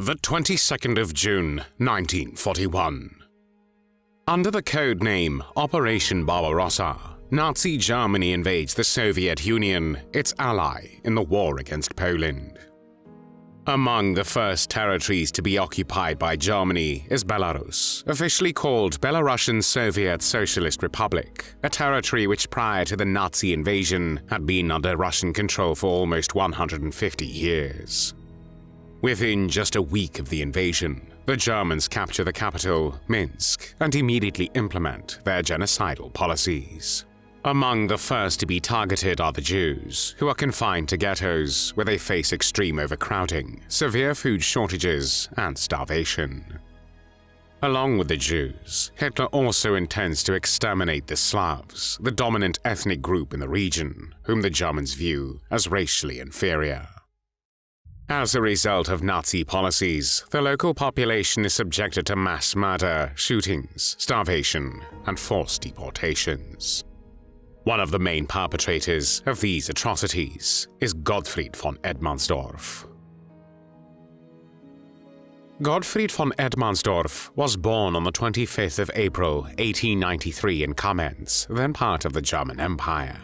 The 22nd of June, 1941. Under the code name Operation Barbarossa, Nazi Germany invades the Soviet Union, its ally in the war against Poland. Among the first territories to be occupied by Germany is Belarus, officially called Belarusian Soviet Socialist Republic, a territory which prior to the Nazi invasion had been under Russian control for almost 150 years. Within just a week of the invasion, the Germans capture the capital, Minsk, and immediately implement their genocidal policies. Among the first to be targeted are the Jews, who are confined to ghettos where they face extreme overcrowding, severe food shortages, and starvation. Along with the Jews, Hitler also intends to exterminate the Slavs, the dominant ethnic group in the region, whom the Germans view as racially inferior. As a result of Nazi policies, the local population is subjected to mass murder, shootings, starvation, and forced deportations. One of the main perpetrators of these atrocities is Gottfried von Erdmannsdorff. Gottfried von Erdmannsdorff was born on the 25th of April 1893 in Kamenz, then part of the German Empire.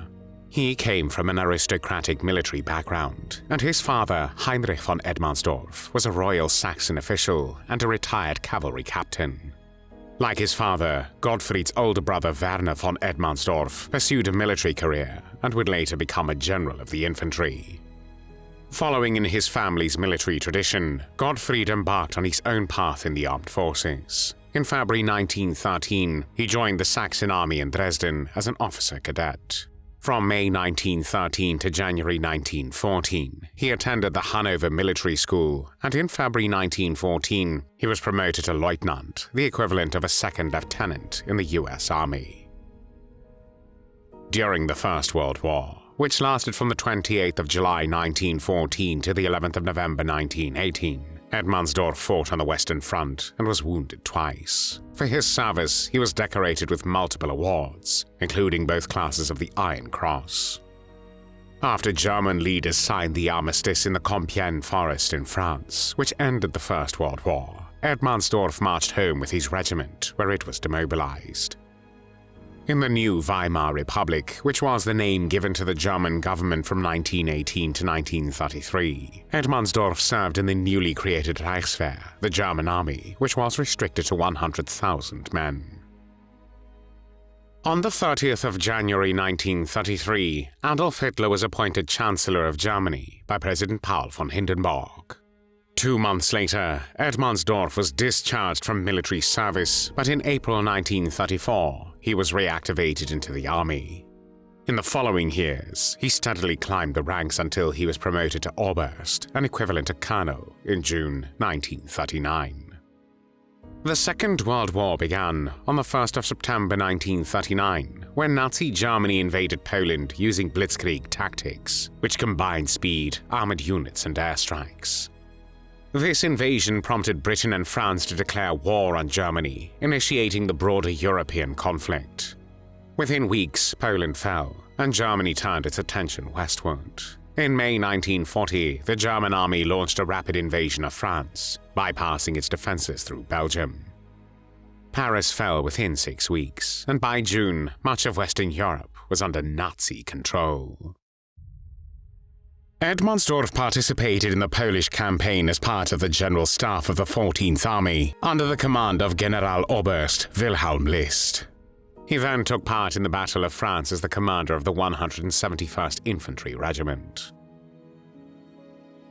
He came from an aristocratic military background, and his father, Heinrich von Erdmannsdorff, was a royal Saxon official and a retired cavalry captain. Like his father, Gottfried's older brother Werner von Erdmannsdorff pursued a military career and would later become a general of the infantry. Following in his family's military tradition, Gottfried embarked on his own path in the armed forces. In February 1913, he joined the Saxon army in Dresden as an officer cadet. From May 1913 to January 1914, he attended the Hanover Military School, and in February 1914, he was promoted to lieutenant, the equivalent of a second lieutenant in the US Army. During the First World War, which lasted from the 28th of July 1914 to the 11th of November 1918, Erdmannsdorff fought on the Western Front and was wounded twice. For his service, he was decorated with multiple awards, including both classes of the Iron Cross. After German leaders signed the armistice in the Compiègne Forest in France, which ended the First World War, Erdmannsdorff marched home with his regiment, where it was demobilized. In the new Weimar Republic, which was the name given to the German government from 1918 to 1933, Erdmannsdorff served in the newly created Reichswehr, the German army, which was restricted to 100,000 men. On the 30th of January 1933, Adolf Hitler was appointed Chancellor of Germany by President Paul von Hindenburg. 2 months later, Erdmannsdorff was discharged from military service, but in April 1934, he was reactivated into the army. In the following years, he steadily climbed the ranks until he was promoted to Oberst, an equivalent to colonel, in June 1939. The Second World War began on the 1st of September 1939, when Nazi Germany invaded Poland using blitzkrieg tactics, which combined speed, armored units, and airstrikes. This invasion prompted Britain and France to declare war on Germany, initiating the broader European conflict. Within weeks, Poland fell, and Germany turned its attention westward. In May 1940, the German army launched a rapid invasion of France, bypassing its defenses through Belgium. Paris fell within 6 weeks, and by June, much of Western Europe was under Nazi control. Erdmannsdorff participated in the Polish campaign as part of the General Staff of the 14th Army under the command of Generaloberst Wilhelm List. He then took part in the Battle of France as the commander of the 171st Infantry Regiment.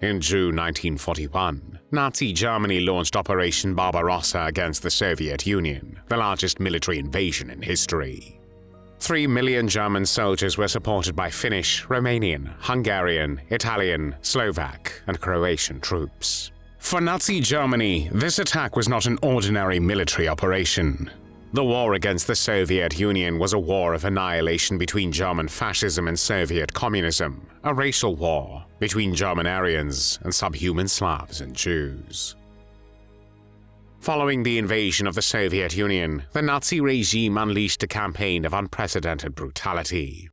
In June 1941, Nazi Germany launched Operation Barbarossa against the Soviet Union, the largest military invasion in history. 3 million German soldiers were supported by Finnish, Romanian, Hungarian, Italian, Slovak, and Croatian troops. For Nazi Germany, this attack was not an ordinary military operation. The war against the Soviet Union was a war of annihilation between German fascism and Soviet communism, a racial war between German Aryans and subhuman Slavs and Jews. Following the invasion of the Soviet Union, the Nazi regime unleashed a campaign of unprecedented brutality.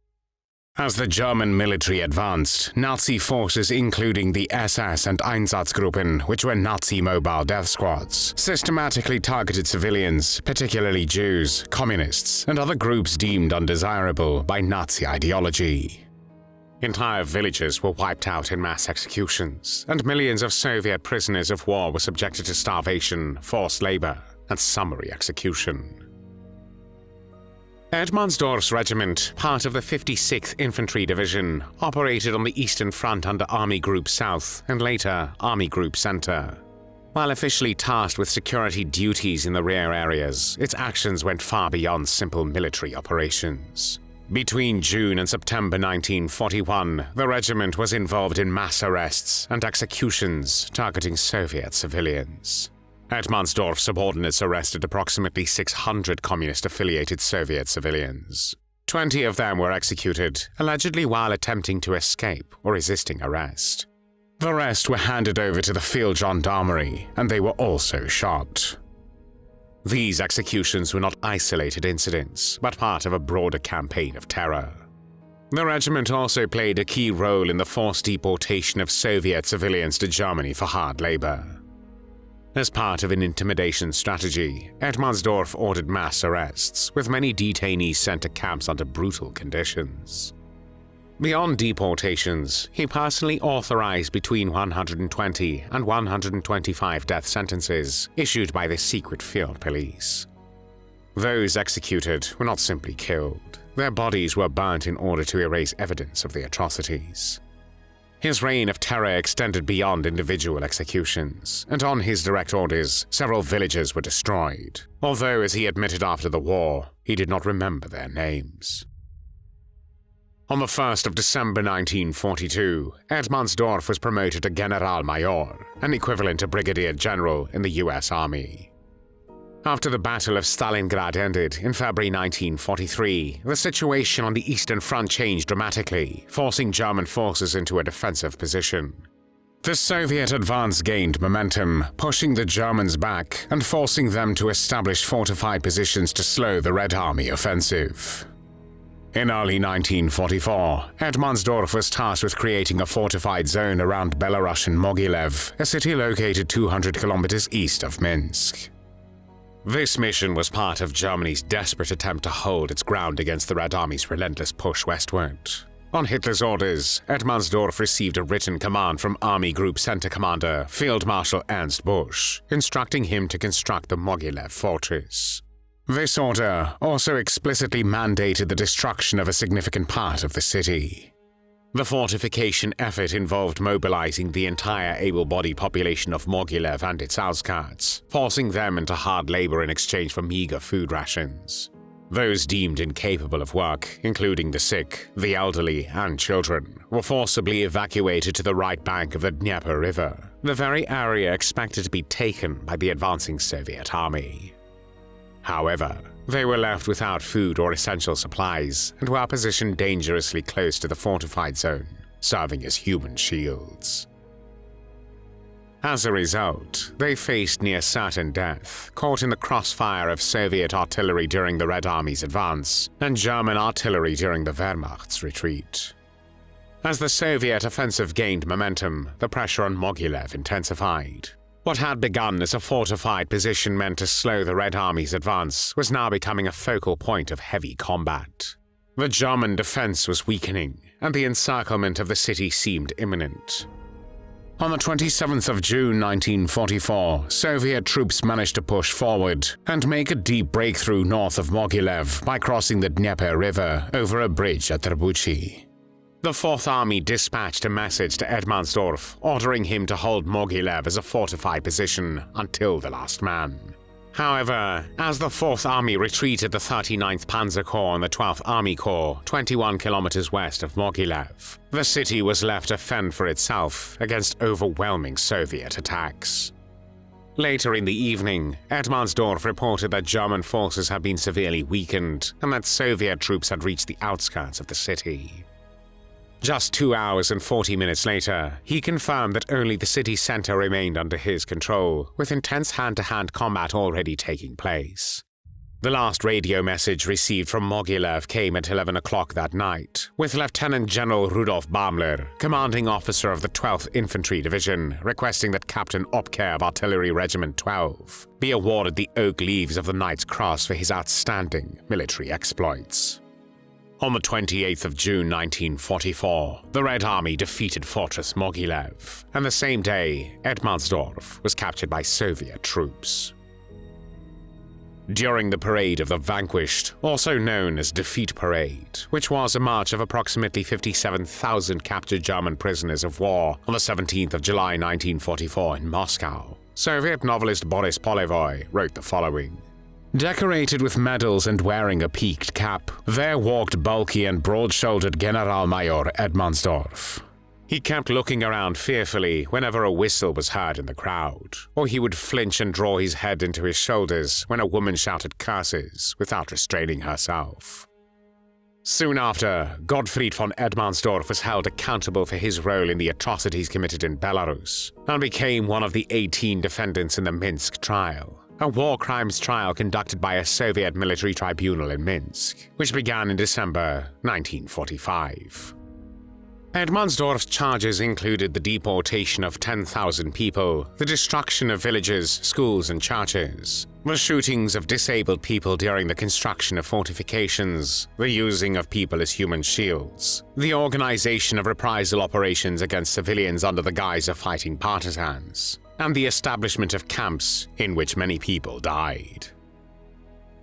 As the German military advanced, Nazi forces including the SS and Einsatzgruppen, which were Nazi mobile death squads, systematically targeted civilians, particularly Jews, communists, and other groups deemed undesirable by Nazi ideology. Entire villages were wiped out in mass executions, and millions of Soviet prisoners of war were subjected to starvation, forced labor, and summary execution. Erdmannsdorff's regiment, part of the 56th Infantry Division, operated on the Eastern Front under Army Group South and later Army Group Center. While officially tasked with security duties in the rear areas, its actions went far beyond simple military operations. Between June and September 1941, the regiment was involved in mass arrests and executions targeting Soviet civilians. Erdmannsdorff's subordinates arrested approximately 600 communist-affiliated Soviet civilians. 20 of them were executed, allegedly while attempting to escape or resisting arrest. The rest were handed over to the field gendarmerie, and they were also shot. These executions were not isolated incidents, but part of a broader campaign of terror. The regiment also played a key role in the forced deportation of Soviet civilians to Germany for hard labor. As part of an intimidation strategy, Erdmannsdorff ordered mass arrests, with many detainees sent to camps under brutal conditions. Beyond deportations, he personally authorized between 120 and 125 death sentences issued by the secret field police. Those executed were not simply killed, their bodies were burnt in order to erase evidence of the atrocities. His reign of terror extended beyond individual executions, and on his direct orders, several villages were destroyed, although, as he admitted after the war, he did not remember their names. On the 1st of December 1942, Erdmannsdorff was promoted to Generalmajor, an equivalent to Brigadier General in the US Army. After the Battle of Stalingrad ended in February 1943, the situation on the Eastern Front changed dramatically, forcing German forces into a defensive position. The Soviet advance gained momentum, pushing the Germans back and forcing them to establish fortified positions to slow the Red Army offensive. In early 1944, Erdmannsdorff was tasked with creating a fortified zone around Belarusian Mogilev, a city located 200 kilometers east of Minsk. This mission was part of Germany's desperate attempt to hold its ground against the Red Army's relentless push westward. On Hitler's orders, Erdmannsdorff received a written command from Army Group Center Commander Field Marshal Ernst Busch, instructing him to construct the Mogilev fortress. This order also explicitly mandated the destruction of a significant part of the city. The fortification effort involved mobilizing the entire able-bodied population of Mogilev and its outskirts, forcing them into hard labor in exchange for meager food rations. Those deemed incapable of work, including the sick, the elderly, and children, were forcibly evacuated to the right bank of the Dnieper River, the very area expected to be taken by the advancing Soviet army. However, they were left without food or essential supplies and were positioned dangerously close to the fortified zone, serving as human shields. As a result, they faced near certain death, caught in the crossfire of Soviet artillery during the Red Army's advance and German artillery during the Wehrmacht's retreat. As the Soviet offensive gained momentum, the pressure on Mogilev intensified. What had begun as a fortified position meant to slow the Red Army's advance was now becoming a focal point of heavy combat. The German defense was weakening, and the encirclement of the city seemed imminent. On the 27th of June 1944, Soviet troops managed to push forward and make a deep breakthrough north of Mogilev by crossing the Dnieper River over a bridge at Retribution. The Fourth Army dispatched a message to Erdmannsdorff ordering him to hold Mogilev as a fortified position until the last man. However, as the Fourth Army retreated the 39th Panzer Corps and the 12th Army Corps 21 kilometers west of Mogilev, the city was left to fend for itself against overwhelming Soviet attacks. Later in the evening, Erdmannsdorff reported that German forces had been severely weakened and that Soviet troops had reached the outskirts of the city. Just 2 hours and 40 minutes later, he confirmed that only the city center remained under his control, with intense hand-to-hand combat already taking place. The last radio message received from Mogilev came at 11 o'clock that night, with Lieutenant General Rudolf Bamler, commanding officer of the 12th Infantry Division, requesting that Captain Opke of Artillery Regiment 12 be awarded the Oak Leaves of the Knight's Cross for his outstanding military exploits. On the 28th of June 1944, the Red Army defeated Fortress Mogilev, and the same day, Erdmannsdorff was captured by Soviet troops. During the Parade of the Vanquished, also known as Defeat Parade, which was a march of approximately 57,000 captured German prisoners of war on the 17th of July 1944 in Moscow, Soviet novelist Boris Polevoy wrote the following. Decorated with medals and wearing a peaked cap, there walked bulky and broad-shouldered Generalmajor Erdmannsdorff. He kept looking around fearfully whenever a whistle was heard in the crowd, or he would flinch and draw his head into his shoulders when a woman shouted curses without restraining herself. Soon after, Gottfried von Erdmannsdorff was held accountable for his role in the atrocities committed in Belarus, and became one of the 18 defendants in the Minsk Trial, a war crimes trial conducted by a Soviet military tribunal in Minsk, which began in December 1945. Erdmannsdorff's charges included the deportation of 10,000 people, the destruction of villages, schools, and churches, the shootings of disabled people during the construction of fortifications, the using of people as human shields, the organization of reprisal operations against civilians under the guise of fighting partisans, and the establishment of camps in which many people died.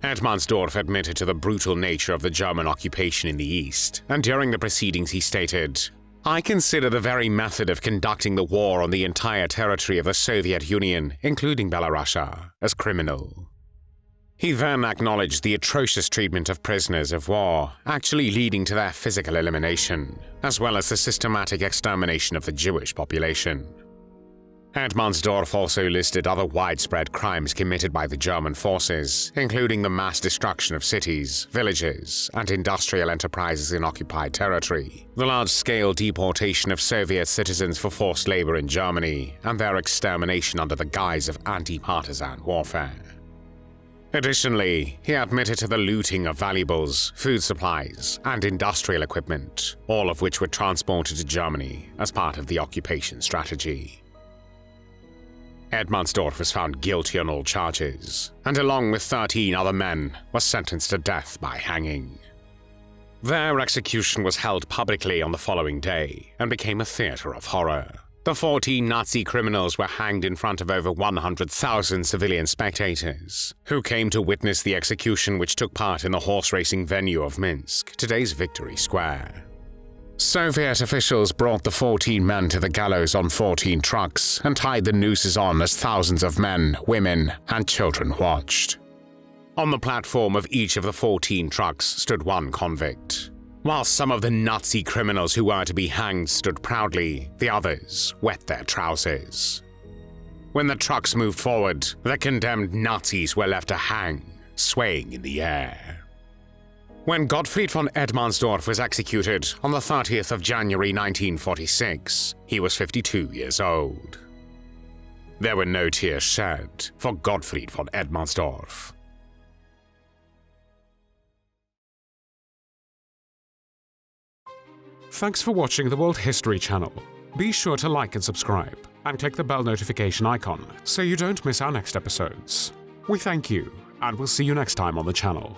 Erdmannsdorff admitted to the brutal nature of the German occupation in the East, and during the proceedings he stated, I consider the very method of conducting the war on the entire territory of the Soviet Union, including Belarus, as criminal. He then acknowledged the atrocious treatment of prisoners of war, actually leading to their physical elimination, as well as the systematic extermination of the Jewish population. Erdmannsdorff also listed other widespread crimes committed by the German forces, including the mass destruction of cities, villages, and industrial enterprises in occupied territory, the large-scale deportation of Soviet citizens for forced labor in Germany, and their extermination under the guise of anti-partisan warfare. Additionally, he admitted to the looting of valuables, food supplies, and industrial equipment, all of which were transported to Germany as part of the occupation strategy. Erdmannsdorff was found guilty on all charges, and along with 13 other men, was sentenced to death by hanging. Their execution was held publicly on the following day, and became a theater of horror. The 14 Nazi criminals were hanged in front of over 100,000 civilian spectators, who came to witness the execution which took part in the horse racing venue of Minsk, today's Victory Square. Soviet officials brought the 14 men to the gallows on 14 trucks and tied the nooses on as thousands of men, women, and children watched. On the platform of each of the 14 trucks stood one convict. While some of the Nazi criminals who were to be hanged stood proudly, the others wet their trousers. When the trucks moved forward, the condemned Nazis were left to hang, swaying in the air. When Gottfried von Erdmannsdorff was executed on the 30th of January 1946, he was 52 years old. There were no tears shed for Gottfried von Erdmannsdorff. Thanks for watching the World History Channel. Be sure to like and subscribe, and click the bell notification icon so you don't miss our next episodes. We thank you, and we'll see you next time on the channel.